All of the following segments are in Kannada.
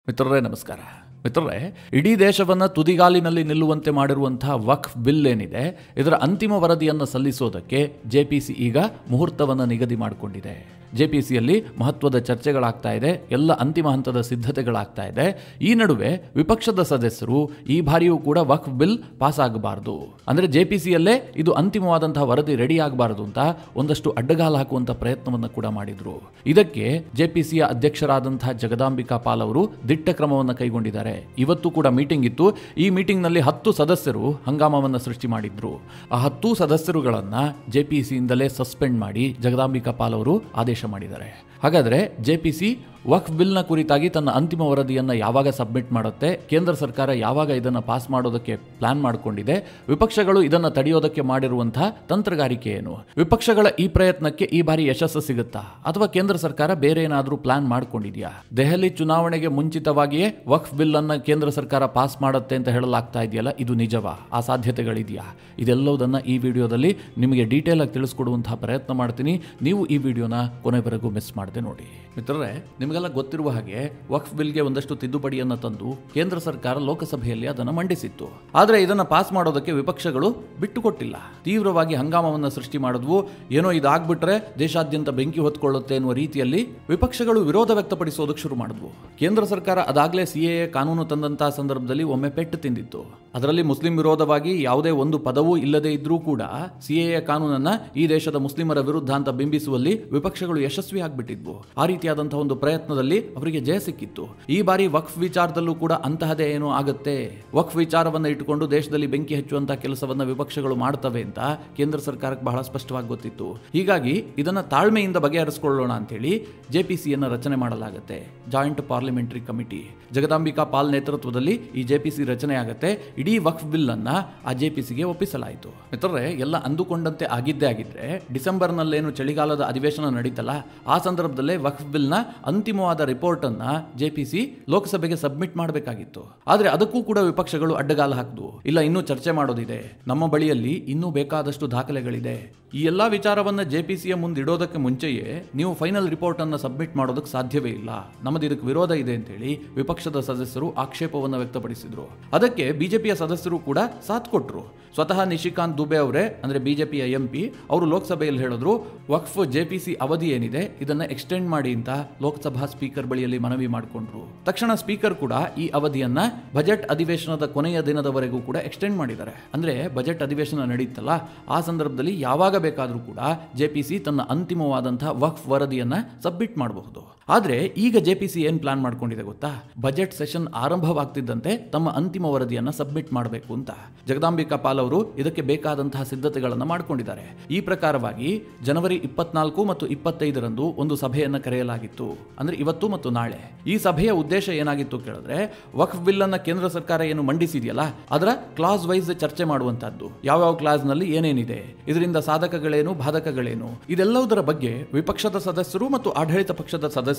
ಮಿತ್ರರೇ ನಮಸ್ಕಾರ. ಮಿತ್ರರೇ, ಇಡೀ ದೇಶವನ್ನು ತುದಿಗಾಲಿನಲ್ಲಿ ನಿಲ್ಲುವಂತೆ ಮಾಡಿರುವಂತಹ ವಕ್ಫ್ ಬಿಲ್ ಏನಿದೆ, ಇದರ ಅಂತಿಮ ವರದಿಯನ್ನು ಸಲ್ಲಿಸೋದಕ್ಕೆ ಜೆಪಿಸಿ ಈಗ ಮುಹೂರ್ತವನ್ನು ನಿಗದಿ ಮಾಡಿಕೊಂಡಿದೆ. ಜೆಪಿಸಿಯಲ್ಲಿ ಮಹತ್ವದ ಚರ್ಚೆಗಳಾಗ್ತಾ ಇದೆ, ಎಲ್ಲ ಅಂತಿಮ ಹಂತದ ಸಿದ್ಧತೆಗಳಾಗ್ತಾ ಇದೆ. ಈ ನಡುವೆ ವಿಪಕ್ಷದ ಸದಸ್ಯರು ಈ ಬಾರಿಯೂ ಕೂಡ ವಕ್ಫ್ ಬಿಲ್ ಪಾಸ್ ಆಗಬಾರದು, ಅಂದರೆ ಜೆಪಿಸಿಯಲ್ಲೇ ಇದು ಅಂತಿಮವಾದಂತಹ ವರದಿ ರೆಡಿ ಆಗಬಾರದು ಅಂತ ಒಂದಷ್ಟು ಅಡ್ಡಗಾಲ ಹಾಕುವಂತ ಪ್ರಯತ್ನವನ್ನು ಕೂಡ ಮಾಡಿದ್ರು. ಇದಕ್ಕೆ ಜೆಪಿಸಿಯ ಅಧ್ಯಕ್ಷರಾದಂತಹ ಜಗದಾಂಬಿಕಾ ಪಾಲ್ ಅವರು ದಿಟ್ಟ ಕ್ರಮವನ್ನು ಕೈಗೊಂಡಿದ್ದಾರೆ. ಇವತ್ತು ಕೂಡ ಮೀಟಿಂಗ್ ಇತ್ತು. ಈ ಮೀಟಿಂಗ್ನಲ್ಲಿ 10 ಸದಸ್ಯರು ಹಂಗಾಮವನ್ನು ಸೃಷ್ಟಿ ಮಾಡಿದ್ರು. ಆ 10 ಸದಸ್ಯರುಗಳನ್ನ ಜೆಪಿಸಿಯಿಂದಲೇ ಸಸ್ಪೆಂಡ್ ಮಾಡಿ ಜಗದಾಂಬಿಕಾ ಪಾಲ್ ಅವರು ಆದೇಶ ಮಾಡಿದ್ದಾರೆ. ಹಾಗಾದ್ರೆ ಜೆಪಿಸಿ ವಕ್ಫ್ ಬಿಲ್ನ ಕುರಿತಾಗಿ ತನ್ನ ಅಂತಿಮ ವರದಿಯನ್ನು ಯಾವಾಗ ಸಬ್ಮಿಟ್ ಮಾಡುತ್ತೆ, ಕೇಂದ್ರ ಸರ್ಕಾರ ಯಾವಾಗ ಇದನ್ನು ಪಾಸ್ ಮಾಡೋದಕ್ಕೆ ಪ್ಲಾನ್ ಮಾಡಿಕೊಂಡಿದೆ, ವಿಪಕ್ಷಗಳು ಇದನ್ನು ತಡೆಯೋದಕ್ಕೆ ಮಾಡಿರುವಂತಹ ತಂತ್ರಗಾರಿಕೆ ಏನು, ವಿಪಕ್ಷಗಳ ಈ ಪ್ರಯತ್ನಕ್ಕೆ ಈ ಬಾರಿ ಯಶಸ್ಸು ಸಿಗುತ್ತಾ ಅಥವಾ ಕೇಂದ್ರ ಸರ್ಕಾರ ಬೇರೆ ಏನಾದರೂ ಪ್ಲಾನ್ ಮಾಡ್ಕೊಂಡಿದೆಯಾ? ದೆಹಲಿ ಚುನಾವಣೆಗೆ ಮುಂಚಿತವಾಗಿಯೇ ವಕ್ಫ್ ಬಿಲ್ ಅನ್ನು ಕೇಂದ್ರ ಸರ್ಕಾರ ಪಾಸ್ ಮಾಡುತ್ತೆ ಅಂತ ಹೇಳಲಾಗ್ತಾ ಇದೆಯಲ್ಲ, ಇದು ನಿಜವಾ? ಆ ಸಾಧ್ಯತೆಗಳಿದೆಯಾ? ಇದೆಲ್ಲವುದನ್ನು ಈ ವಿಡಿಯೋದಲ್ಲಿ ನಿಮಗೆ ಡೀಟೇಲ್ ಆಗಿ ತಿಳಿಸ್ಕೊಡುವಂತಹ ಪ್ರಯತ್ನ ಮಾಡ್ತೀನಿ. ನೀವು ಈ ವಿಡಿಯೋನ ಕೊನೆವರೆಗೂ ಮಿಸ್ ಮಾಡದೆ ನೋಡಿ. ಮಿತ್ರರೇ, ನಿಮಗೆಲ್ಲ ಗೊತ್ತಿರುವ ಹಾಗೆ ವಕ್ಫ್ ಬಿಲ್ಗೆ ಒಂದಷ್ಟು ತಿದ್ದುಪಡಿಯನ್ನು ತಂದು ಕೇಂದ್ರ ಸರ್ಕಾರ ಲೋಕಸಭೆಯಲ್ಲಿ ಅದನ್ನು ಮಂಡಿಸಿತ್ತು. ಆದರೆ ಇದನ್ನು ಪಾಸ್ ಮಾಡೋದಕ್ಕೆ ವಿಪಕ್ಷಗಳು ಬಿಟ್ಟುಕೊಟ್ಟಿಲ್ಲ. ತೀವ್ರವಾಗಿ ಹಂಗಾಮವನ್ನು ಸೃಷ್ಟಿ ಮಾಡಿದ್ವು. ಏನೋ ಇದಾಗ್ಬಿಟ್ರೆ ದೇಶಾದ್ಯಂತ ಬೆಂಕಿ ಹೊತ್ಕೊಳ್ಳುತ್ತೆ ಎನ್ನುವ ರೀತಿಯಲ್ಲಿ ವಿಪಕ್ಷಗಳು ವಿರೋಧ ವ್ಯಕ್ತಪಡಿಸೋದಕ್ಕೆ ಶುರು ಮಾಡಿದ್ವು. ಕೇಂದ್ರ ಸರ್ಕಾರ ಅದಾಗಲೇ ಸಿಎಎ ಕಾನೂನು ತಂದಂತಹ ಸಂದರ್ಭದಲ್ಲಿ ಒಮ್ಮೆ ಪೆಟ್ಟು ತಿಂದಿತ್ತು. ಅದರಲ್ಲಿ ಮುಸ್ಲಿಂ ವಿರೋಧವಾಗಿ ಯಾವುದೇ ಒಂದು ಪದವೂ ಇಲ್ಲದೇ ಇದ್ರೂ ಕೂಡ ಸಿಎಎ ಕಾನೂನನ್ನ ಈ ದೇಶದ ಮುಸ್ಲಿಮರ ವಿರುದ್ಧ ಅಂತ ಬಿಂಬಿಸುವಲ್ಲಿ ವಿಪಕ್ಷಗಳು ಯಶಸ್ವಿ ಆಗ್ಬಿಟ್ಟಿದ್ವು. ಆ ರೀತಿಯಾದಂತಹ ಒಂದು ಪ್ರಯತ್ನದಲ್ಲಿ ಅವರಿಗೆ ಜಯ ಸಿಕ್ಕಿತ್ತು. ಈ ಬಾರಿ ವಕ್ಫ್ ವಿಚಾರದಲ್ಲೂ ಕೂಡ ಅಂತಹದೇ ಏನೋ ಆಗುತ್ತೆ. ವಕ್ಫ್ ವಿಚಾರವನ್ನು ಇಟ್ಟುಕೊಂಡು ದೇಶದಲ್ಲಿ ಬೆಂಕಿ ಹಚ್ಚುವಂತಹ ಕೆಲಸವನ್ನ ವಿಪಕ್ಷಗಳು ಮಾಡ್ತವೆ ಅಂತ ಕೇಂದ್ರ ಸರ್ಕಾರಕ್ಕೆ ಬಹಳ ಸ್ಪಷ್ಟವಾಗಿ ಗೊತ್ತಿತ್ತು. ಹೀಗಾಗಿ ಇದನ್ನ ತಾಳ್ಮೆಯಿಂದ ಬಗೆಹರಿಸಿಕೊಳ್ಳೋಣ ಅಂತ ಹೇಳಿ ಜೆಪಿಸಿಯನ್ನ ರಚನೆ ಮಾಡಲಾಗುತ್ತೆ. Joint parliamentary committee Jagdambika Pal ನೇತೃತ್ವದಲ್ಲಿ ಈ ಜೆಪಿಸಿ ರಚನೆ ಆಗುತ್ತೆ. ಇಡೀ ವಕ್ಫ್ ಬಿಲ್ ಅನ್ನ ಆ ಜೆಪಿಸಿಗೆ ಒಪ್ಪಿಸಲಾಯಿತು. ಮಿತ್ರರೇ, ಎಲ್ಲ ಅಂದುಕೊಂಡಂತೆ ಆಗಿದ್ದೇ ಆಗಿದ್ರೆ ಡಿಸೆಂಬರ್ನಲ್ಲೇನು ಚಳಿಗಾಲದ ಅಧಿವೇಶನ ನಡೀತಲ್ಲ, ಆ ಸಂದರ್ಭದಲ್ಲೇ ವಕ್ಫ್ ಬಿಲ್ನ ಅಂತಿಮವಾದ ರಿಪೋರ್ಟ್ ಅನ್ನ ಜೆಪಿಸಿ ಲೋಕಸಭೆಗೆ ಸಬ್ಮಿಟ್ ಮಾಡಬೇಕಾಗಿತ್ತು. ಆದ್ರೆ ಅದಕ್ಕೂ ಕೂಡ ವಿಪಕ್ಷಗಳು ಅಡ್ಡಗಾಲ ಹಾಕಿದ್ವು. ಇಲ್ಲ, ಇನ್ನೂ ಚರ್ಚೆ ಮಾಡೋದಿದೆ, ನಮ್ಮ ಬಳಿಯಲ್ಲಿ ಇನ್ನೂ ಬೇಕಾದಷ್ಟು ದಾಖಲೆಗಳಿದೆ, ಈ ಎಲ್ಲಾ ವಿಚಾರವನ್ನ ಜೆಪಿಸಿಯ ಮುಂದಿಡೋದಕ್ಕೆ ಮುಂಚೆಯೇ ನೀವು ಫೈನಲ್ ರಿಪೋರ್ಟ್ ಅನ್ನ ಸಬ್ಮಿಟ್ ಮಾಡೋದಕ್ಕೆ ಸಾಧ್ಯವೇ ಇಲ್ಲ, ನಮ್ಮದು ಇದಕ್ಕೆ ವಿರೋಧ ಇದೆ ಅಂತ ಹೇಳಿ ವಿಪಕ್ಷದ ಸದಸ್ಯರು ಆಕ್ಷೇಪವನ್ನು ವ್ಯಕ್ತಪಡಿಸಿದ್ರು. ಅದಕ್ಕೆ ಬಿಜೆಪಿಯ ಸದಸ್ಯರು ಕೂಡ ಸಾಥ್ ಕೊಟ್ಟರು. ಸ್ವತಃ ನಿಶಿಕಾಂತ್ ದುಬೆ ಅವರೇ, ಅಂದ್ರೆ ಬಿಜೆಪಿಯ ಎಂಪಿ, ಅವರು ಲೋಕಸಭೆಯಲ್ಲಿ ಹೇಳಿದ್ರು, ವಕ್ಫ್ ಜೆಪಿಸಿ ಅವಧಿ ಏನಿದೆ ಇದನ್ನ ಎಕ್ಸ್ಟೆಂಡ್ ಮಾಡಿ ಅಂತ ಲೋಕಸಭಾ ಸ್ಪೀಕರ್ ಬಳಿಯಲ್ಲಿ ಮನವಿ ಮಾಡಿಕೊಂಡ್ರು. ತಕ್ಷಣ ಸ್ಪೀಕರ್ ಕೂಡ ಈ ಅವಧಿಯನ್ನ ಬಜೆಟ್ ಅಧಿವೇಶನದ ಕೊನೆಯ ದಿನದವರೆಗೂ ಕೂಡ ಎಕ್ಸ್ಟೆಂಡ್ ಮಾಡಿದ್ದಾರೆ. ಅಂದ್ರೆ ಬಜೆಟ್ ಅಧಿವೇಶನ ನಡೆಯುತ್ತಲ್ಲ, ಆ ಸಂದರ್ಭದಲ್ಲಿ ಯಾವಾಗ ಬೇಕಾದರೂ ಕೂಡ ಜೆಪಿಸಿ ತನ್ನ ಅಂತಿಮವಾದಂತಹ ವಕ್ಫ್ ವರದಿಯನ್ನ ಸಬ್ಮಿಟ್ ಮಾಡಬಹುದು. ಆದ್ರೆ ಈಗ ಜೆಪಿಸಿ ಏನ್ ಪ್ಲಾನ್ ಮಾಡ್ಕೊಂಡಿದೆ ಗೊತ್ತಾ? ಬಜೆಟ್ ಸೆಷನ್ ಆರಂಭವಾಗ್ತಿದ್ದಂತೆ ತಮ್ಮ ಅಂತಿಮ ವರದಿಯನ್ನ ಸಬ್ಮಿಟ್ ಮಾಡಬೇಕು ಅಂತ ಜಗದಾಂಬಿಕಾ ಪಾಲ್ ಅವರು ಇದಕ್ಕೆ ಬೇಕಾದಂತಹ ಸಿದ್ಧತೆಗಳನ್ನು ಮಾಡಿಕೊಂಡಿದ್ದಾರೆ. ಈ ಪ್ರಕಾರವಾಗಿ ಜನವರಿ 24 ಮತ್ತು 25ರಂದು ಒಂದು ಸಭೆಯನ್ನ ಕರೆಯಲಾಗಿತ್ತು. ಅಂದ್ರೆ ಇವತ್ತು ಮತ್ತು ನಾಳೆ. ಈ ಸಭೆಯ ಉದ್ದೇಶ ಏನಾಗಿತ್ತು ಕೇಳಿದ್ರೆ, ವಕ್ಫ್ ಬಿಲ್ ಅನ್ನ ಕೇಂದ್ರ ಸರ್ಕಾರ ಏನು ಮಂಡಿಸಿದೆಯಲ್ಲ, ಅದರ ಕ್ಲಾಸ್ ವೈಸ್ ಚರ್ಚೆ ಮಾಡುವಂತಹದ್ದು. ಯಾವ್ಯಾವ ಕ್ಲಾಸ್ ನಲ್ಲಿ ಏನೇನಿದೆ, ಇದರಿಂದ ಸಾಧಕಗಳೇನು ಬಾಧಕಗಳೇನು, ಇದೆಲ್ಲದರ ಬಗ್ಗೆ ವಿಪಕ್ಷದ ಸದಸ್ಯರು ಮತ್ತು ಆಡಳಿತ ಪಕ್ಷದ ಸದಸ್ಯರು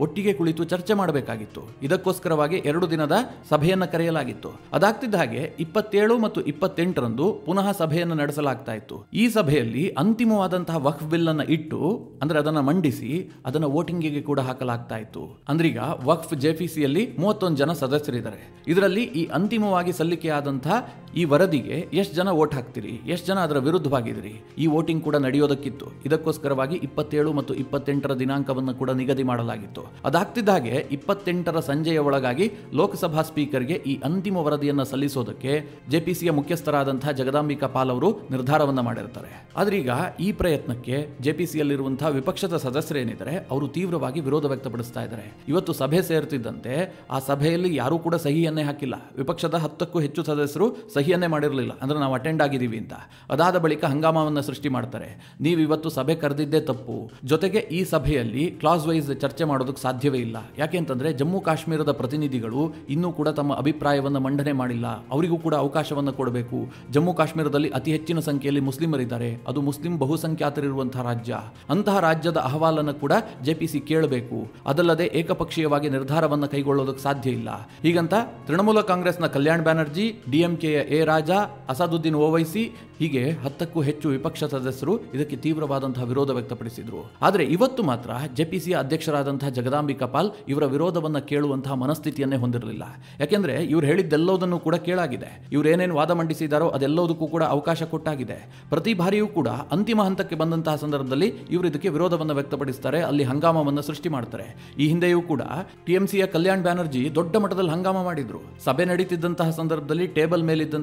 ಒಟ್ಟಿಗೆ ಕುಳಿತು ಚರ್ಚೆ ಮಾಡಬೇಕಾಗಿತ್ತು. ಇದಕ್ಕೋಸ್ಕರವಾಗಿ 2 ದಿನದ ಸಭೆಯನ್ನ ಕರೆಯಲಾಗಿತ್ತು. ಅದಾಗ್ತಿದ್ದ ಹಾಗೆ 27 ಮತ್ತು 28ರಂದು ಪುನಃ ಸಭೆಯನ್ನು ನಡೆಸಲಾಗ್ತಾ ಇತ್ತು. ಈ ಸಭೆಯಲ್ಲಿ ಅಂತಿಮವಾದಂತಹ ವಕ್ಫ್ ಬಿಲ್ ಅನ್ನ ಇಟ್ಟು, ಅಂದ್ರೆ ಅದನ್ನ ಮಂಡಿಸಿ ಅದನ್ನ ವೋಟಿಂಗಿಗೆ ಕೂಡ ಹಾಕಲಾಗ್ತಾ ಇತ್ತು. ಅಂದ್ರೀಗ ವಕ್ಫ್ ಜೆಪಿಸಿಯಲ್ಲಿ 31 ಜನ ಸದಸ್ಯರಿದ್ದಾರೆ. ಇದರಲ್ಲಿ ಈ ಅಂತಿಮವಾಗಿ ಸಲ್ಲಿಕೆಯಾದಂತಹ ಈ ವರದಿಗೆ ಎಷ್ಟು ಜನ ವೋಟ್ ಹಾಕ್ತೀರಿ, ಎಷ್ಟು ಜನ ಅದರ ವಿರುದ್ಧವಾಗಿದ್ದೀರಿ, ಈ ವೋಟಿಂಗ್ ಕೂಡ ನಡೆಯೋದಕ್ಕಿತ್ತು. ಇದಕ್ಕೋಸ್ಕರವಾಗಿ 27 ಮತ್ತು 28ರ ದಿನಾಂಕವನ್ನು ಕೂಡ ನಿಗದಿ ಮಾಡಲಾಗಿತ್ತು. ಅದಾಗ್ತಿದ್ದ ಹಾಗೆ 28ರ ಸಂಜೆಯ ಒಳಗಾಗಿ ಲೋಕಸಭಾ ಸ್ಪೀಕರ್ಗೆ ಈ ಅಂತಿಮ ವರದಿಯನ್ನು ಸಲ್ಲಿಸೋದಕ್ಕೆ ಜೆಪಿಸಿಯ ಮುಖ್ಯಸ್ಥರಾದಂತಹ ಜಗದಾಂಬಿಕಾ ಪಾಲ್ ಅವರು ನಿರ್ಧಾರವನ್ನ ಮಾಡಿರ್ತಾರೆ. ಆದ್ರೆ ಈಗ ಈ ಪ್ರಯತ್ನಕ್ಕೆ ಜೆಪಿಸಿಯಲ್ಲಿರುವಂತಹ ವಿಪಕ್ಷದ ಸದಸ್ಯರೇನಿದ್ದಾರೆ ಅವರು ತೀವ್ರವಾಗಿ ವಿರೋಧ ವ್ಯಕ್ತಪಡಿಸ್ತಾ ಇದ್ದಾರೆ. ಇವತ್ತು ಸಭೆ ಸೇರ್ತಿದ್ದಂತೆ ಆ ಸಭೆಯಲ್ಲಿ ಯಾರೂ ಕೂಡ ಸಹಿಯನ್ನೇ ಹಾಕಿಲ್ಲ. ವಿಪಕ್ಷದ 10ಕ್ಕೂ ಹೆಚ್ಚು ಸದಸ್ಯರು ಸಹಿಯನ್ನೇ ಮಾಡಿರಲಿಲ್ಲ, ಅಂದ್ರೆ ನಾವು ಅಟೆಂಡ್ ಆಗಿದ್ದೀವಿ ಅಂತ. ಅದಾದ ಬಳಿಕ ಹಂಗಾಮವನ್ನು ಸೃಷ್ಟಿ ಮಾಡ್ತಾರೆ. ನೀವು ಇವತ್ತು ಸಭೆ ಕರೆದಿದ್ದೇ ತಪ್ಪು, ಜೊತೆಗೆ ಈ ಸಭೆಯಲ್ಲಿ ಕ್ಲಾಸ್ ವೈಸ್ ಚರ್ಚೆ ಮಾಡೋದಕ್ಕೆ ಸಾಧ್ಯವೇ ಇಲ್ಲ. ಯಾಕೆಂತಂದ್ರೆ ಜಮ್ಮು ಕಾಶ್ಮೀರದ ಪ್ರತಿನಿಧಿಗಳು ಇನ್ನೂ ಕೂಡ ತಮ್ಮ ಅಭಿಪ್ರಾಯವನ್ನು ಮಂಡನೆ ಮಾಡಿಲ್ಲ, ಅವರಿಗೂ ಕೂಡ ಅವಕಾಶವನ್ನು ಕೊಡಬೇಕು. ಜಮ್ಮು ಕಾಶ್ಮೀರದಲ್ಲಿ ಅತಿ ಹೆಚ್ಚಿನ ಸಂಖ್ಯೆಯಲ್ಲಿ ಮುಸ್ಲಿಮರಿದ್ದಾರೆ, ಅದು ಮುಸ್ಲಿಂ ಬಹುಸಂಖ್ಯಾತರಿರುವಂತಹ ರಾಜ್ಯ. ಅಂತಹ ರಾಜ್ಯದ ಅಹವಾಲನ್ನು ಕೂಡ ಜೆಪಿಸಿ ಕೇಳಬೇಕು. ಅದಲ್ಲದೆ ಏಕಪಕ್ಷೀಯವಾಗಿ ನಿರ್ಧಾರವನ್ನು ಕೈಗೊಳ್ಳೋದಕ್ಕೆ ಸಾಧ್ಯ ಇಲ್ಲ. ಹೀಗಂತ ತೃಣಮೂಲ ಕಾಂಗ್ರೆಸ್ನ ಕಲ್ಯಾಣ್ ಬ್ಯಾನರ್ಜಿ, ಡಿಎಂಕೆಯ ಎ ರಾಜಾ, ಅಸಾದುದ್ದೀನ್ ಓವೈಸಿ ಹೀಗೆ 10ಕ್ಕೂ ಹೆಚ್ಚು ವಿಪಕ್ಷ ಸದಸ್ಯರು ಇದಕ್ಕೆ ತೀವ್ರವಾದಂತಹ ವಿರೋಧ ವ್ಯಕ್ತಪಡಿಸಿದ್ರು. ಆದರೆ ಇವತ್ತು ಮಾತ್ರ ಜೆಪಿಸಿಯ ಅಧ್ಯಕ್ಷರಾದಂತಹ ಜಗದಾಂಬಿಕಾ ಪಾಲ್ ಇವರ ವಿರೋಧವನ್ನ ಕೇಳುವಂತಹ ಮನಸ್ಥಿತಿಯನ್ನೇ ಹೊಂದಿರಲಿಲ್ಲ. ಯಾಕೆಂದ್ರೆ ಇವ್ರು ಹೇಳಿದ್ದೆಲ್ಲೋದನ್ನು ಕೂಡ ಕೇಳಾಗಿದೆ. ಇವ್ರು ಏನೇನು ವಾದ ಮಂಡಿಸಿದಾರೋ ಅದೆಲ್ಲದಕ್ಕೂ ಕೂಡ ಅವಕಾಶ ಕೊಟ್ಟಾಗಿದೆ. ಪ್ರತಿ ಬಾರಿಯೂ ಕೂಡ ಅಂತಿಮ ಹಂತಕ್ಕೆ ಬಂದಂತಹ ಸಂದರ್ಭದಲ್ಲಿ ಇವರು ಇದಕ್ಕೆ ವಿರೋಧವನ್ನು ವ್ಯಕ್ತಪಡಿಸ್ತಾರೆ, ಅಲ್ಲಿ ಹಂಗಾಮವನ್ನು ಸೃಷ್ಟಿ ಮಾಡ್ತಾರೆ. ಈ ಹಿಂದೆಯೂ ಕೂಡ ಟಿಎಂಸಿಯ ಕಲ್ಯಾಣ್ ಬ್ಯಾನರ್ಜಿ ದೊಡ್ಡ ಮಟ್ಟದಲ್ಲಿ ಹಂಗಾಮ ಮಾಡಿದ್ರು. ಸಭೆ ನಡೀತಿದ್ದಂತಹ ಸಂದರ್ಭದಲ್ಲಿ ಟೇಬಲ್ ಮೇಲಿದ್ದಂತಹ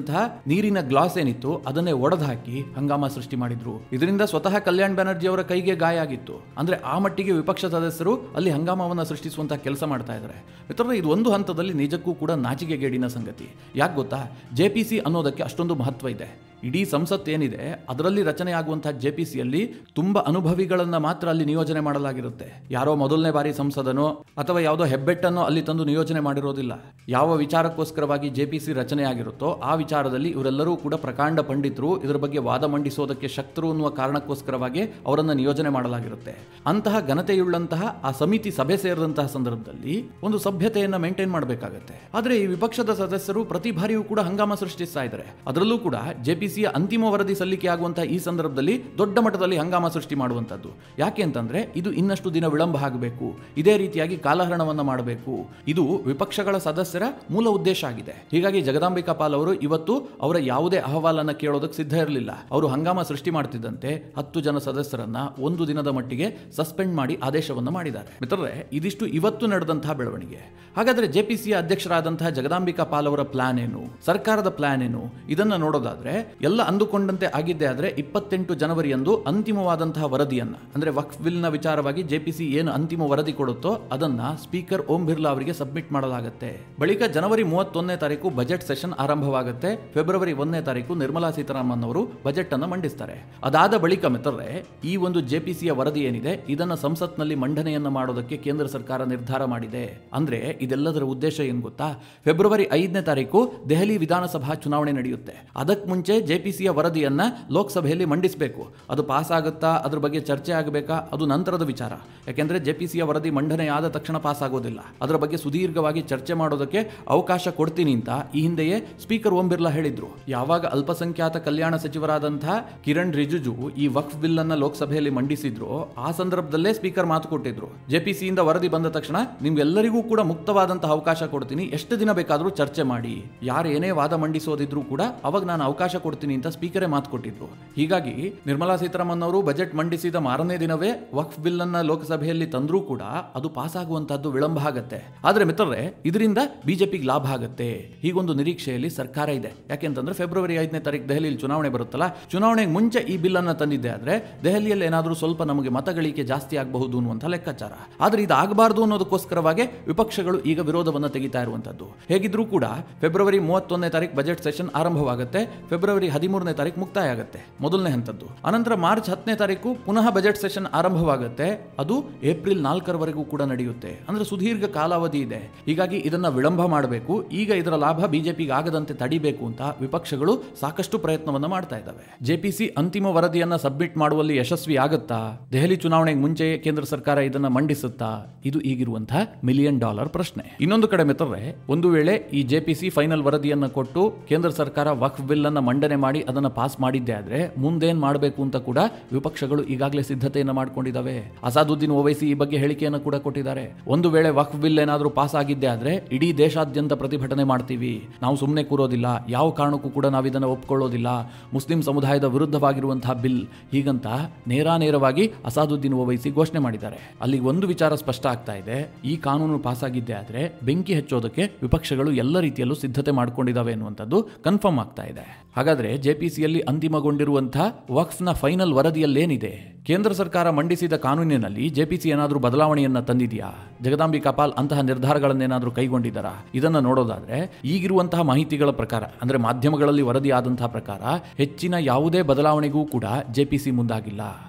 ನೀರಿನ ಗ್ಲಾಸ್ ಏನಿತ್ತು ಅದನ್ನೇ ಒಡೆದು ಹಾಕಿ ಹಂಗಾಮ ಸೃಷ್ಟಿ ಮಾಡಿದ್ರು. ಇದರಿಂದ ಸ್ವತಃ ಕಲ್ಯಾಣ್ ಬ್ಯಾನರ್ಜಿ ಅವರ ಕೈಗೆ ಗಾಯ ಆಗಿತ್ತು. ಅಂದ್ರೆ ಆ ಮಟ್ಟಿಗೆ ವಿಪಕ್ಷ ಸದಸ್ಯರು ಅಲ್ಲಿ ಹಂಗಾಮವನ್ನು ಸೃಷ್ಟಿಸುವಂತಹ ಕೆಲಸ ಮಾಡ್ತಾ ಇದ್ದಾರೆ. ಮಿತ್ರರೇ, ಇದು ಒಂದು ಹಂತದಲ್ಲಿ ನಿಜಕ್ಕೂ ಕೂಡ ನಾಚಿಕೆಗೇಡಿನ ಸಂಗತಿ. ಯಾಕೆ ಗೊತ್ತಾ? ಜೆಪಿಸಿ ಅನ್ನೋದಕ್ಕೆ ಅಷ್ಟೊಂದು ಮಹತ್ವ ಇದೆ. ಇಡೀ ಸಂಸತ್ ಏನಿದೆ ಅದರಲ್ಲಿ ರಚನೆ ಆಗುವಂತಹ ಜೆಪಿಸಿಯಲ್ಲಿ ತುಂಬಾ ಅನುಭವಿಗಳನ್ನ ಮಾತ್ರ ಅಲ್ಲಿ ನಿಯೋಜನೆ ಮಾಡಲಾಗಿರುತ್ತೆ. ಯಾರೋ ಮೊದಲನೇ ಬಾರಿ ಸಂಸದನೋ ಅಥವಾ ಯಾವುದೋ ಹೆಬ್ಬೆಟ್ಟನ್ನೋ ಅಲ್ಲಿ ತಂದು ನಿಯೋಜನೆ ಮಾಡಿರೋದಿಲ್ಲ. ಯಾವ ವಿಚಾರಕ್ಕೋಸ್ಕರವಾಗಿ ಜೆಪಿಸಿ ರಚನೆ ಆಗಿರುತ್ತೋ ಆ ವಿಚಾರದಲ್ಲಿ ಇವರೆಲ್ಲರೂ ಕೂಡ ಪ್ರಕಾಂಡ ಪಂಡಿತರು, ಇದರ ಬಗ್ಗೆ ವಾದ ಮಂಡಿಸೋದಕ್ಕೆ ಶಕ್ತರು ಅನ್ನುವ ಕಾರಣಕ್ಕೋಸ್ಕರವಾಗಿ ಅವರನ್ನು ನಿಯೋಜನೆ ಮಾಡಲಾಗಿರುತ್ತೆ. ಅಂತಹ ಘನತೆಯುಳ್ಳಂತಹ ಆ ಸಮಿತಿ ಸಭೆ ಸೇರಿದಂತಹ ಸಂದರ್ಭದಲ್ಲಿ ಒಂದು ಸಭ್ಯತೆಯನ್ನ ಮೇಂಟೈನ್ ಮಾಡಬೇಕಾಗತ್ತೆ. ಆದ್ರೆ ಈ ವಿಪಕ್ಷದ ಸದಸ್ಯರು ಪ್ರತಿ ಬಾರಿಯೂ ಕೂಡ ಹಂಗಾಮ ಸೃಷ್ಟಿಸ್ತಾ ಇದ್ದಾರೆ. ಅದರಲ್ಲೂ ಕೂಡ ಜೆಪಿಸಿಯ ಅಂತಿಮ ವರದಿ ಸಲ್ಲಿಕೆ ಆಗುವಂತಹ ಈ ಸಂದರ್ಭದಲ್ಲಿ ದೊಡ್ಡ ಮಟ್ಟದಲ್ಲಿ ಹಂಗಾಮ ಸೃಷ್ಟಿ ಮಾಡುವಂತದ್ದು. ಯಾಕೆ ಅಂತಂದ್ರೆ ಇದು ಇನ್ನಷ್ಟು ದಿನ ವಿಳಂಬ ಆಗಬೇಕು, ಇದೇ ರೀತಿಯಾಗಿ ಕಾಲಹರಣವನ್ನ ಮಾಡಬೇಕು. ಇದು ವಿಪಕ್ಷಗಳ ಸದಸ್ಯರ ಮೂಲ ಉದ್ದೇಶ ಆಗಿದೆ. ಹೀಗಾಗಿ ಜಗದಾಂಬಿಕಾ ಪಾಲ್ ಅವರು ಇವತ್ತು ಅವರ ಯಾವುದೇ ಅಹವಾಲನ್ನ ಕೇಳೋದಕ್ಕೆ ಸಿದ್ಧ ಇರಲಿಲ್ಲ. ಅವರು ಹಂಗಾಮ ಸೃಷ್ಟಿ ಮಾಡ್ತಿದ್ದಂತೆ 10 ಜನ ಸದಸ್ಯರನ್ನ ಒಂದು ದಿನದ ಮಟ್ಟಿಗೆ ಸಸ್ಪೆಂಡ್ ಮಾಡಿ ಆದೇಶವನ್ನು ಮಾಡಿದ್ದಾರೆ. ಮಿತ್ರರೇ, ಇದಿಷ್ಟು ಇವತ್ತು ನಡೆದಂತಹ ಬೆಳವಣಿಗೆ. ಹಾಗಾದ್ರೆ ಜೆಪಿಸಿಯ ಅಧ್ಯಕ್ಷರಾದಂತಹ ಜಗದಾಂಬಿಕಾ ಪಾಲ್ ಅವರ ಪ್ಲಾನ್ ಏನು, ಸರ್ಕಾರದ ಪ್ಲಾನ್ ಏನು, ಇದನ್ನ ನೋಡೋದಾದ್ರೆ ಎಲ್ಲ ಅಂದುಕೊಂಡಂತೆ ಆಗಿದ್ದೇ ಆದ್ರೆ 28 ಜನವರಿಯಂದು ಅಂತಿಮವಾದಂತಹ ವರದಿಯನ್ನ, ಅಂದ್ರೆ ವಕ್ಫ್ ಬಿಲ್ ನ ವಿಚಾರವಾಗಿ ಜೆಪಿಸಿ ಏನು ಅಂತಿಮ ವರದಿ ಕೊಡುತ್ತೋ ಅದನ್ನ ಸ್ಪೀಕರ್ ಓಂ ಬಿರ್ಲಾ ಅವರಿಗೆ ಸಬ್ಮಿಟ್ ಮಾಡಲಾಗುತ್ತೆ. ಬಳಿಕ ಜನವರಿ 31ನೇ ತಾರೀಕು ಬಜೆಟ್ ಸೆಷನ್ ಆರಂಭವಾಗುತ್ತೆ. ಫೆಬ್ರವರಿ 1ನೇ ತಾರೀಕು ನಿರ್ಮಲಾ ಸೀತಾರಾಮನ್ ಅವರು ಬಜೆಟ್ ಅನ್ನು ಮಂಡಿಸ್ತಾರೆ. ಅದಾದ ಬಳಿಕ ಮಿತ್ರರೇ, ಈ ಒಂದು ಜೆಪಿಸಿಯ ವರದಿ ಏನಿದೆ ಇದನ್ನ ಸಂಸತ್ನಲ್ಲಿ ಮಂಡನೆಯನ್ನ ಮಾಡೋದಕ್ಕೆ ಕೇಂದ್ರ ಸರ್ಕಾರ ನಿರ್ಧಾರ ಮಾಡಿದೆ. ಅಂದ್ರೆ ಇದೆಲ್ಲದರ ಉದ್ದೇಶ ಏನು ಗೊತ್ತಾ? ಫೆಬ್ರವರಿ 5ನೇ ತಾರೀಕು ದೆಹಲಿ ವಿಧಾನಸಭಾ ಚುನಾವಣೆ ನಡೆಯುತ್ತೆ. ಅದಕ್ಕೆ ಮುಂಚೆ ಜೆಪಿಸಿಯ ವರದಿಯನ್ನ ಲೋಕಸಭೆಯಲ್ಲಿ ಮಂಡಿಸಬೇಕು. ಅದು ಪಾಸ್ ಆಗುತ್ತಾ, ಅದ್ರ ಬಗ್ಗೆ ಚರ್ಚೆ ಆಗಬೇಕಾ, ಅದು ನಂತರದ ವಿಚಾರ. ಯಾಕೆಂದ್ರೆ ಜೆಪಿಸಿಯ ವರದಿ ಮಂಡನೆ ಆದ ತಕ್ಷಣ ಪಾಸ್ ಆಗೋದಿಲ್ಲ. ಅದರ ಬಗ್ಗೆ ಸುದೀರ್ಘವಾಗಿ ಚರ್ಚೆ ಮಾಡೋದಕ್ಕೆ ಅವಕಾಶ ಕೊಡ್ತೀನಿ ಅಂತ ಈ ಹಿಂದೆಯೇ ಸ್ಪೀಕರ್ ಓಂ ಬಿರ್ಲಾ ಹೇಳಿದ್ರು. ಯಾವಾಗ ಅಲ್ಪಸಂಖ್ಯಾತ ಕಲ್ಯಾಣ ಸಚಿವರಾದಂತಹ ಕಿರಣ್ ರಿಜಿಜು ಈ ವಕ್ಫ್ ಬಿಲ್ ಅನ್ನ ಲೋಕಸಭೆಯಲ್ಲಿ ಮಂಡಿಸಿದ್ರು, ಆ ಸಂದರ್ಭದಲ್ಲೇ ಸ್ಪೀಕರ್ ಮಾತು ಕೊಟ್ಟಿದ್ರು, ಜೆಪಿಸಿಯಿಂದ ವರದಿ ಬಂದ ತಕ್ಷಣ ನಿಮ್ಗೆಲ್ಲರಿಗೂ ಕೂಡ ಮುಕ್ತವಾದಂತಹ ಅವಕಾಶ ಕೊಡ್ತೀನಿ, ಎಷ್ಟು ದಿನ ಬೇಕಾದರೂ ಚರ್ಚೆ ಮಾಡಿ, ಯಾರು ಏನೇ ವಾದ ಮಂಡಿಸೋದಿದ್ರು ಕೂಡ ಅವಾಗ ನಾನು ಅವಕಾಶ ಕೊಡ್ತೀನಿ ಅಂತ ಸ್ಪೀಕರೇ ಮಾತು ಕೊಟ್ಟಿದ್ರು. ಹೀಗಾಗಿ ನಿರ್ಮಲಾ ಸೀತಾರಾಮನ್ ಅವರು ಬಜೆಟ್ ಮಂಡಿಸಿದ ಮಾರನೇ ದಿನವೇ ವಕ್ಫ್ ಬಿಲ್ ಅನ್ನ ಲೋಕಸಭೆಯಲ್ಲಿ ತಂದ್ರೂ ಕೂಡ ಅದು ಪಾಸ್ ಆಗುವಂತಹದ್ದು ವಿಳಂಬ ಆಗುತ್ತೆ. ಆದ್ರೆ ಮಿತ್ರರೇ, ಇದರಿಂದ ಬಿಜೆಪಿಗೆ ಲಾಭ ಆಗುತ್ತೆ, ಹೀಗೊಂದು ನಿರೀಕ್ಷೆಯಲ್ಲಿ ಸರ್ಕಾರ ಇದೆ. ಯಾಕೆಂತಂದ್ರೆ ಫೆಬ್ರವರಿ 5ನೇ ತಾರೀಕು ದೆಹಲಿಯಲ್ಲಿ ಚುನಾವಣೆ ಬರುತ್ತಲ್ಲ, ಚುನಾವಣೆಗೆ ಮುಂಚೆ ಈ ಬಿಲ್ ಅನ್ನ ತಂದಿದ್ದೆ ಆದ್ರೆ ದೆಹಲಿಯಲ್ಲಿ ಏನಾದರೂ ಸ್ವಲ್ಪ ನಮಗೆ ಮತಗಳಿಕೆ ಜಾಸ್ತಿ ಆಗಬಹುದು ಅನ್ನುವಂಥ ಲೆಕ್ಕಾಚಾರ. ಆದ್ರೆ ಇದು ಆಗಬಾರದು ಅನ್ನೋದಕ್ಕೋಸ್ಕರವಾಗಿ ವಿಪಕ್ಷಗಳು ಈಗ ವಿರೋಧವನ್ನು ತೆಗಿತಾ ಇರುವಂತದ್ದು. ಹೇಗಿದ್ರೂ ಕೂಡ ಫೆಬ್ರವರಿ 31ನೇ ತಾರೀಕು ಬಜೆಟ್ ಸೆಷನ್ ಆರಂಭವಾಗುತ್ತೆ. ಫೆಬ್ರವರಿ 13ನೇ ತಾರೀಕು ಮುಕ್ತಾಯ ಆಗುತ್ತೆ, ಮೊದಲನೇ ಹಂತದ್ದು. ಅನಂತರ ಮಾರ್ಚ್ 10ನೇ ತಾರೀಕು ಪುನಃ ಬಜೆಟ್ ಸೆಷನ್ ಆರಂಭವಾಗುತ್ತೆ. ಅದು ಏಪ್ರಿಲ್ 4ರವರೆಗೂ ಕೂಡ ನಡೆಯುತ್ತೆ. ಅಂದ್ರೆ ಸುದೀರ್ಘ ಕಾಲಾವಧಿ ಇದೆ. ಹೀಗಾಗಿ ಇದನ್ನ ವಿಳಂಬ ಮಾಡಬೇಕು. ಈಗ ಇದರ ಲಾಭ ಬಿಜೆಪಿಗೆ ಆಗದಂತೆ ತಡಿಬೇಕು ಅಂತ ವಿಪಕ್ಷಗಳು ಸಾಕಷ್ಟು ಪ್ರಯತ್ನವನ್ನ ಮಾಡ್ತಾ ಇದ್ದಾವೆ. ಜೆಪಿಸಿ ಅಂತಿಮ ವರದಿಯನ್ನ ಸಬ್ಮಿಟ್ ಮಾಡುವಲ್ಲಿ ಯಶಸ್ವಿ ಆಗುತ್ತಾ? ದೆಹಲಿ ಚುನಾವಣೆಗೆ ಮುಂಚೆ ಕೇಂದ್ರ ಸರ್ಕಾರ ಇದನ್ನ ಮಂಡಿಸುತ್ತಾ? ಇದು ಈಗಿರುವಂತಹ $1 ಮಿಲಿಯನ್ ಪ್ರಶ್ನೆ. ಇನ್ನೊಂದು ಕಡೆ ಮಿತ್ರರೇ, ಒಂದು ವೇಳೆ ಈ ಜೆಪಿಸಿ ಫೈನಲ್ ವರದಿಯನ್ನ ಕೊಟ್ಟು ಕೇಂದ್ರ ಸರ್ಕಾರ ವಕ್ಫ್ ಬಿಲ್ ಅನ್ನ ಮಂಡನೆ ಮಾಡಿ ಅದನ್ನ ಪಾಸ್ ಮಾಡಿದ್ದೆ ಆದ್ರೆ ಮುಂದೇನ್ ಮಾಡಬೇಕು ಅಂತ ಕೂಡ ವಿಪಕ್ಷಗಳು ಈಗಾಗಲೇ ಸಿದ್ಧತೆಯನ್ನ ಮಾಡ್ಕೊಂಡಿದ್ದಾವೆ. ಅಸಾದುದ್ದೀನ್ ಓವೈಸಿ ಈ ಬಗ್ಗೆ ಹೇಳಿಕೆಯನ್ನು ಕೂಡ ಕೊಟ್ಟಿದ್ದಾರೆ. ಒಂದು ವೇಳೆ ವಕ್ಫ್ ಬಿಲ್ ಏನಾದರೂ ಪಾಸ್ ಆಗಿದ್ದೆ ಆದ್ರೆ ಇಡೀ ದೇಶಾದ್ಯಂತ ಪ್ರತಿಭಟನೆ ಮಾಡ್ತೀವಿ, ನಾವು ಸುಮ್ಮನೆ ಕೂರೋದಿಲ್ಲ, ಯಾವ ಕಾರಣಕ್ಕೂ ಕೂಡ ನಾವು ಇದನ್ನು ಒಪ್ಕೊಳ್ಳೋದಿಲ್ಲ, ಮುಸ್ಲಿಂ ಸಮುದಾಯದ ವಿರುದ್ಧವಾಗಿರುವಂತಹ ಬಿಲ್, ಹೀಗಂತ ನೇರವಾಗಿ ಅಸಾದುದ್ದೀನ್ ಓವೈಸಿ ಘೋಷಣೆ ಮಾಡಿದ್ದಾರೆ. ಅಲ್ಲಿ ಒಂದು ವಿಚಾರ ಸ್ಪಷ್ಟ ಆಗ್ತಾ ಇದೆ, ಈ ಕಾನೂನು ಪಾಸ್ ಆಗಿದ್ದೆ ಆದ್ರೆ ಬೆಂಕಿ ಹಚ್ಚೋದಕ್ಕೆ ವಿಪಕ್ಷಗಳು ಎಲ್ಲ ರೀತಿಯಲ್ಲೂ ಸಿದ್ಧತೆ ಮಾಡ್ಕೊಂಡಿದ್ದಾವೆ ಎನ್ನುವಂಥದ್ದು ಕನ್ಫರ್ಮ್ ಆಗ್ತಾ ಇದೆ. ಹಾಗಾದ್ರೆ ಜೆಪಿಸಿಯಲ್ಲಿ ಅಂತಿಮಗೊಂಡಿರುವಂತಹ ವಕ್ಫ್ನ ಫೈನಲ್ ವರದಿಯಲ್ಲೇನಿದೆ? ಕೇಂದ್ರ ಸರ್ಕಾರ ಮಂಡಿಸಿದ ಕಾನೂನಿನಲ್ಲಿ ಜೆಪಿಸಿ ಏನಾದರೂ ಬದಲಾವಣೆಯನ್ನ ತಂದಿದೆಯಾ? ಜಗದಾಂಬಿಕಾ ಪಾಲ್ ಅಂತಹ ನಿರ್ಧಾರಗಳನ್ನೇನಾದರೂ ಕೈಗೊಂಡಿದ್ದಾರಾ? ಇದನ್ನ ನೋಡೋದಾದ್ರೆ ಈಗಿರುವಂತಹ ಮಾಹಿತಿಗಳ ಪ್ರಕಾರ, ಅಂದ್ರೆ ಮಾಧ್ಯಮಗಳಲ್ಲಿ ವರದಿ ಆದಂತಹ ಪ್ರಕಾರ ಹೆಚ್ಚಿನ ಯಾವುದೇ ಬದಲಾವಣೆಗೂ ಕೂಡ ಜೆಪಿಸಿ ಮುಂದಾಗಿಲ್ಲ.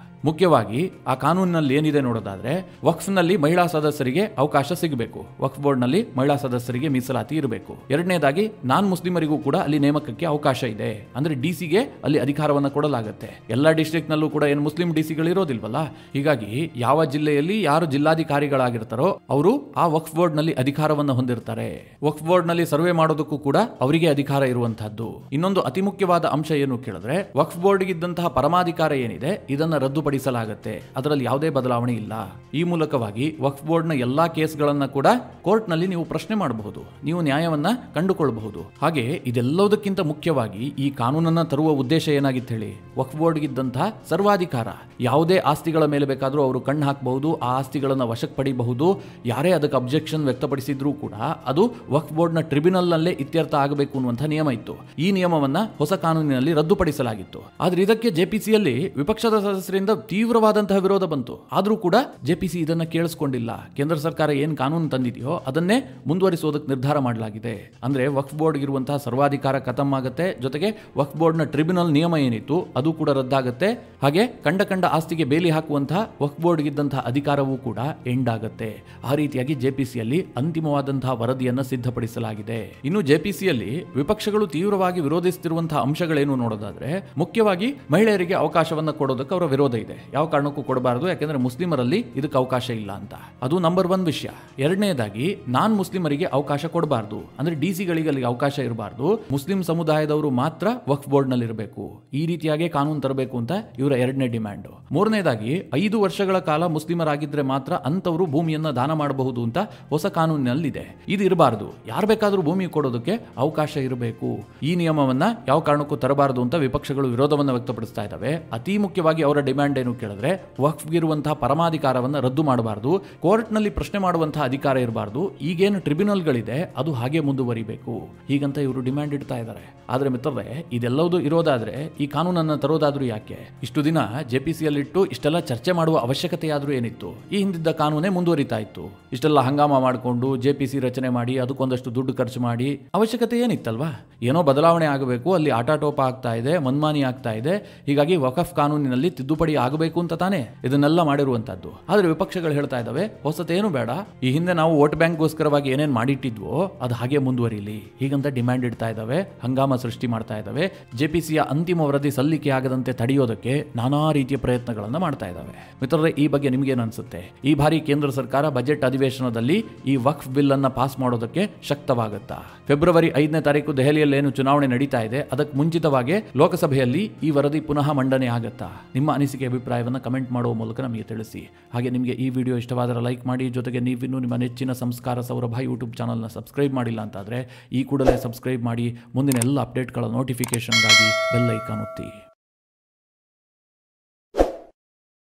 ಮುಖ್ಯವಾಗಿ ಆ ಕಾನೂನಿನಲ್ಲಿ ಏನಿದೆ ನೋಡೋದಾದ್ರೆ ವಕ್ಫ್ನಲ್ಲಿ ಮಹಿಳಾ ಸದಸ್ಯರಿಗೆ ಅವಕಾಶ ಸಿಗಬೇಕು, ವಕ್ಫ್ ಬೋರ್ಡ್ನಲ್ಲಿ ಮಹಿಳಾ ಸದಸ್ಯರಿಗೆ ಮೀಸಲಾತಿ ಇರಬೇಕು. ಎರಡನೇದಾಗಿ ನಾನ್ ಮುಸ್ಲಿಮರಿಗೂ ಕೂಡ ಅಲ್ಲಿ ನೇಮಕಕ್ಕೆ ಅವಕಾಶ ಇದೆ, ಅಂದ್ರೆ ಡಿಸಿಗೆ ಅಲ್ಲಿ ಅಧಿಕಾರವನ್ನು ಕೊಡಲಾಗುತ್ತೆ. ಎಲ್ಲ ಡಿಸ್ಟ್ರಿಕ್ಟ್ ನಲ್ಲೂ ಕೂಡ ಏನು ಮುಸ್ಲಿಂ ಡಿಸಿಗಳು ಇರೋದಿಲ್ವಲ್ಲ, ಹೀಗಾಗಿ ಯಾವ ಜಿಲ್ಲೆಯಲ್ಲಿ ಯಾರು ಜಿಲ್ಲಾಧಿಕಾರಿಗಳಾಗಿರ್ತಾರೋ ಅವರು ಆ ವಕ್ಫ್ ಬೋರ್ಡ್ ನಲ್ಲಿ ಅಧಿಕಾರವನ್ನು ಹೊಂದಿರ್ತಾರೆ. ವಕ್ಫ್ ಬೋರ್ಡ್ ನಲ್ಲಿ ಸರ್ವೆ ಮಾಡೋದಕ್ಕೂ ಕೂಡ ಅವರಿಗೆ ಅಧಿಕಾರ ಇರುವಂತಹದ್ದು. ಇನ್ನೊಂದು ಅತಿ ಮುಖ್ಯವಾದ ಅಂಶ ಏನು ಕೇಳಿದ್ರೆ, ವಕ್ಫ್ ಬೋರ್ಡ್ ಇದ್ದಂತಹ ಪರಮಾಧಿಕಾರ ಏನಿದೆ ಇದನ್ನ ರದ್ದುಪಡಿಸಲಾಗುತ್ತೆ, ಅದರಲ್ಲಿ ಯಾವುದೇ ಬದಲಾವಣೆ ಇಲ್ಲ. ಈ ಮೂಲಕವಾಗಿ ವಕ್ಫ್ ಬೋರ್ಡ್ ನ ಎಲ್ಲಾ ಕೇಸ್ಗಳನ್ನ ಕೂಡ ಕೋರ್ಟ್ ನಲ್ಲಿ ನೀವು ಪ್ರಶ್ನೆ ಮಾಡಬಹುದು, ನೀವು ನ್ಯಾಯವನ್ನ ಕಂಡುಕೊಳ್ಳಬಹುದು. ಹಾಗೆ ಇದೆಲ್ಲದಕ್ಕಿಂತ ಮುಖ್ಯವಾಗಿ ಈ ಕಾನೂನನ್ನ ತರುವ ಉದ್ದೇಶ ಏನಾಗಿತ್ತು ಹೇಳಿ, ವಕ್ಫ್ ಬೋರ್ಡ್ ಇದ್ದಂತಹ ಸರ್ವಾಧಿಕಾರ, ಯಾವುದೇ ಆಸ್ತಿಗಳ ಮೇಲೆ ಬೇಕಾದರೂ ಅವರು ಕಣ್ಣು ಹಾಕಬಹುದು, ಆ ಆಸ್ತಿಗಳನ್ನ ವಶಕ್ಕೆ ಪಡಿಬಹುದು. ಯಾರೇ ಅದಕ್ಕೆ ಅಬ್ಜೆಕ್ಷನ್ ವ್ಯಕ್ತಪಡಿಸಿದ್ರೂ ಕೂಡ ಅದು ವಕ್ಫ್ ಬೋರ್ಡ್ ನ ಟ್ರಿಬ್ಯುನಲ್ ನಲ್ಲೇ ಇತ್ಯರ್ಥ ಆಗಬೇಕು ಅನ್ನುವಂಥ ನಿಯಮ ಇತ್ತು. ಈ ನಿಯಮವನ್ನ ಹೊಸ ಕಾನೂನಿನಲ್ಲಿ ರದ್ದುಪಡಿಸಲಾಗಿತ್ತು. ಆದ್ರೆ ಇದಕ್ಕೆ ಜೆಪಿಸಿಯಲ್ಲಿ ವಿಪಕ್ಷದ ಸದಸ್ಯರಿಂದ ತೀವ್ರವಾದಂತಹ ವಿರೋಧ ಬಂತು. ಆದ್ರೂ ಕೂಡ ಜೆಪಿಸಿ ಇದನ್ನ ಕೇಳಿಸ್ಕೊಂಡಿಲ್ಲ. ಕೇಂದ್ರ ಸರ್ಕಾರ ಏನ್ ಕಾನೂನು ತಂದಿದೆಯೋ ಅದನ್ನೇ ಮುಂದುವರಿಸೋದಕ್ಕೆ ನಿರ್ಧಾರ ಮಾಡಲಾಗಿದೆ. ಅಂದ್ರೆ ವಕ್ಫ್ ಬೋರ್ಡ್ ಇರುವಂತಹ ಸರ್ವಾಧಿಕಾರ ಖತಮ್ ಆಗುತ್ತೆ, ಜೊತೆಗೆ ವಕ್ಫ್ ಬೋರ್ಡ್ ನ ಟ್ರಿಬ್ಯುನಲ್ ನಿಯಮ ಏನಿತ್ತು ಅದು ಕೂಡ ರದ್ದಾಗುತ್ತೆ. ಹಾಗೆ ಕಂಡ ಆಸ್ತಿಗೆ ಬೇಲಿ ಹಾಕುವಂತಹ ವಕ್ಫ್ ಬೋರ್ಡ್ ಇದ್ದಂತಹ ಅಧಿಕಾರವೂ ಕೂಡ ಎಂಡ್ ಆಗುತ್ತೆ. ಆ ರೀತಿಯಾಗಿ ಜೆಪಿಸಿಯಲ್ಲಿ ಅಂತಿಮವಾದಂತಹ ವರದಿಯನ್ನು ಸಿದ್ಧಪಡಿಸಲಾಗಿದೆ. ಇನ್ನು ಜೆಪಿಸಿಯಲ್ಲಿ ವಿಪಕ್ಷಗಳು ತೀವ್ರವಾಗಿ ವಿರೋಧಿಸುತ್ತಿರುವಂತಹ ಅಂಶಗಳೇನು ನೋಡೋದಾದ್ರೆ, ಮುಖ್ಯವಾಗಿ ಮಹಿಳೆಯರಿಗೆ ಅವಕಾಶವನ್ನ ಕೊಡೋದಕ್ಕೆ ಅವರ ವಿರೋಧ ಇದೆ. ಯಾವ ಕಾರಣಕ್ಕೂ ಕೊಡಬಾರದು, ಯಾಕೆಂದ್ರೆ ಮುಸ್ಲಿಮರಲ್ಲಿ ಇದಕ್ಕೆ ಅವಕಾಶ ಇಲ್ಲ ಅಂತ. ಅದು ನಂಬರ್ 1 ವಿಷಯ. ಎರಡನೇದಾಗಿ ನಾನ್ ಮುಸ್ಲಿಮರಿಗೆ ಅವಕಾಶ ಕೊಡಬಾರದು, ಅಂದ್ರೆ ಡಿಸಿಗಳಿಗೆ ಅಲ್ಲಿ ಅವಕಾಶ ಇರಬಾರದು, ಮುಸ್ಲಿಂ ಸಮುದಾಯದವರು ಮಾತ್ರ ವಕ್ಫ್ ಬೋರ್ಡ್ ನಲ್ಲಿ ಇರಬೇಕು. ಈ ರೀತಿಯಾಗಿ ಕಾನೂನು ತರಬೇಕು ಅಂತ ಇವರ ಎರಡನೇ ಡಿಮ್ಯಾಂಡ್. ಮೂರನೇದಾಗಿ 5 ವರ್ಷಗಳ ಕಾಲ ಮುಸ್ಲಿಮರಾಗಿದ್ರೆ ಮಾತ್ರ ಅಂತವರು ಭೂಮಿಯನ್ನ ದಾನ ಮಾಡಬಹುದು ಅಂತ ಹೊಸ ಕಾನೂನಿನಲ್ಲಿದೆ. ಇದು ಇರಬಾರದು, ಯಾರು ಬೇಕಾದ್ರೂ ಭೂಮಿ ಕೊಡೋದಕ್ಕೆ ಅವಕಾಶ ಇರಬೇಕು. ಈ ನಿಯಮವನ್ನ ಯಾವ ಕಾರಣಕ್ಕೂ ತರಬಾರದು ಅಂತ ವಿಪಕ್ಷಗಳು ವಿರೋಧವನ್ನು ವ್ಯಕ್ತಪಡಿಸ್ತಾ ಇದ್ದಾವೆ. ಅತಿ ಮುಖ್ಯವಾಗಿ ಅವರ ಡಿಮ್ಯಾಂಡ್ ಏನು ಕೇಳಿದ್ರೆ, ವಕ್ಫ್ ಇರುವಂತಹ ಪರಮಾಧಿಕಾರವನ್ನ ರದ್ದು ಮಾಡಬಾರದು, ಕೋರ್ಟ್ ನಲ್ಲಿ ಪ್ರಶ್ನೆ ಮಾಡುವಂತಹ ಅಧಿಕಾರ ಇರಬಾರದು, ಈಗೇನು ಟ್ರಿಬ್ಯುನಲ್ಗಳಿದೆ ಅದು ಹಾಗೆ ಮುಂದುವರಿಬೇಕು, ಹೀಗಂತ ಇವರು ಡಿಮ್ಯಾಂಡ್ ಇಡ್ತಾ ಇದ್ದಾರೆ. ಆದ್ರೆ ಮಿತ್ರರೇ, ಇದೆಲ್ಲವೂ ಇರೋದಾದ್ರೆ ಈ ಕಾನೂನನ್ನ ತರೋದಾದ್ರೂ ಯಾಕೆ? ಇಷ್ಟು ದಿನ ಜೆಪಿಸಿಯಲ್ಲಿಟ್ಟು ಇಷ್ಟೆಲ್ಲ ಚರ್ಚೆ ಮಾಡುವ ಅವಶ್ಯಕತೆ ಆದ್ರೂ ಏನಿತ್ತು? ಈ ಹಿಂದಿದ್ದ ಕಾನೂನೇ ಮುಂದುವರಿತಾ ಇತ್ತು. ಇಷ್ಟೆಲ್ಲ ಹಂಗಾಮ ಮಾಡಿಕೊಂಡು ಜೆಪಿಸಿ ರಚನೆ ಮಾಡಿ ಅದಕ್ಕೊಂದಷ್ಟು ದುಡ್ಡು ಖರ್ಚು ಮಾಡಿ ಅವಶ್ಯಕತೆ ಏನಿತ್ತಲ್ವಾ? ಏನೋ ಬದಲಾವಣೆ ಆಗಬೇಕು, ಅಲ್ಲಿ ಆಟಾಟೋಪ ಆಗ್ತಾ ಇದೆ, ಮನ್ಮಾನಿ ಆಗ್ತಾ ಇದೆ, ಹೀಗಾಗಿ ವಕಫ್ ಕಾನೂನಿನಲ್ಲಿ ತಿದ್ದುಪಡಿ ಆಗಬೇಕು ಅಂತ ತಾನೇ ಇದನ್ನೆಲ್ಲ ಮಾಡಿರುವಂತದ್ದು. ಆದ್ರೆ ವಿಪಕ್ಷಗಳು ಹೇಳ್ತಾ ಇದ್ದಾವೆ ಹೊಸತೇನು ಬೇಡ, ಈ ಹಿಂದೆ ನಾವು ವೋಟ್ ಬ್ಯಾಂಕ್ಗೋಸ್ಕರವಾಗಿ ಏನೇನ್ ಮಾಡಿಟ್ಟಿದ್ವೋ ಅದು ಹಾಗೆ ಮುಂದುವರಿಲಿ, ಹೀಗಂತ ಡಿಮ್ಯಾಂಡ್ ಇಡ್ತಾ ಇದ್ದಾವೆ, ಹಂಗಾಮ ಸೃಷ್ಟಿ ಮಾಡ್ತಾ ಇದ್ದಾವೆ. ಜೆಪಿಸಿಯ ಅಂತಿಮ ವರದಿ ಸಲ್ಲಿಕೆ ಆಗದಂತೆ ತಡೆಯೋದಕ್ಕೆ ನಾನಾ ರೀತಿಯ ಪ್ರಯತ್ನಗಳನ್ನ ಮಾಡ್ತಾ ಇದ್ದಾವೆ. ಮಿತ್ರರೇ, ಈ ಬಗ್ಗೆ ನಿಮ್ಗೇನು ಅನ್ಸುತ್ತೆ? ಈ ಬಾರಿ ಕೇಂದ್ರ ಸರ್ಕಾರ ಬಜೆಟ್ ಅಧಿವೇಶನದಲ್ಲಿ ಈ ವಕ್ಫ್ ಬಿಲ್ ಅನ್ನ ಪಾಸ್ ಮಾಡೋದಕ್ಕೆ ಶಕ್ತವಾಗುತ್ತಾ? ಫೆಬ್ರವರಿ 5ನೇ ತಾರೀಕು ದೆಹಲಿಯಲ್ಲಿ ಏನು ಚುನಾವಣೆ ನಡೀತಾ ಇದೆ ಅದಕ್ಕೆ ಮುಂಚಿತವಾಗಿ ಲೋಕಸಭೆಯಲ್ಲಿ ಈ ವರದಿ ಪುನಃ ಮಂಡನೆ ಆಗುತ್ತಾ? ನಿಮ್ಮ ಅನಿಸಿಕೆ ಅಭಿಪ್ರಾಯವನ್ನು ಕಮೆಂಟ್ ಮಾಡುವ ಮೂಲಕ ನಮಗೆ ತಿಳಿಸಿ. ಹಾಗೆ ನಿಮಗೆ ಈ ವಿಡಿಯೋ ಇಷ್ಟವಾದರೆ ಲೈಕ್ ಮಾಡಿ. ಜೊತೆಗೆ ನೀವಿನ್ನೂ ನಿಮ್ಮ ನೆಚ್ಚಿನ ಸಂಸ್ಕಾರ ಸೌರಭ ಯೂಟ್ಯೂಬ್ ಚಾನಲ್ನ ಸಬ್ಸ್ಕ್ರೈಬ್ ಮಾಡಿಲ್ಲ ಅಂತಾದರೆ ಈ ಕೂಡಲೇ ಸಬ್ಸ್ಕ್ರೈಬ್ ಮಾಡಿ. ಮುಂದಿನ ಎಲ್ಲ ಅಪ್ಡೇಟ್ಗಳ ನೋಟಿಫಿಕೇಶನ್ಗಾಗಿ ಬೆಲ್ ಐಕಾನ್ ಒತ್ತಿ.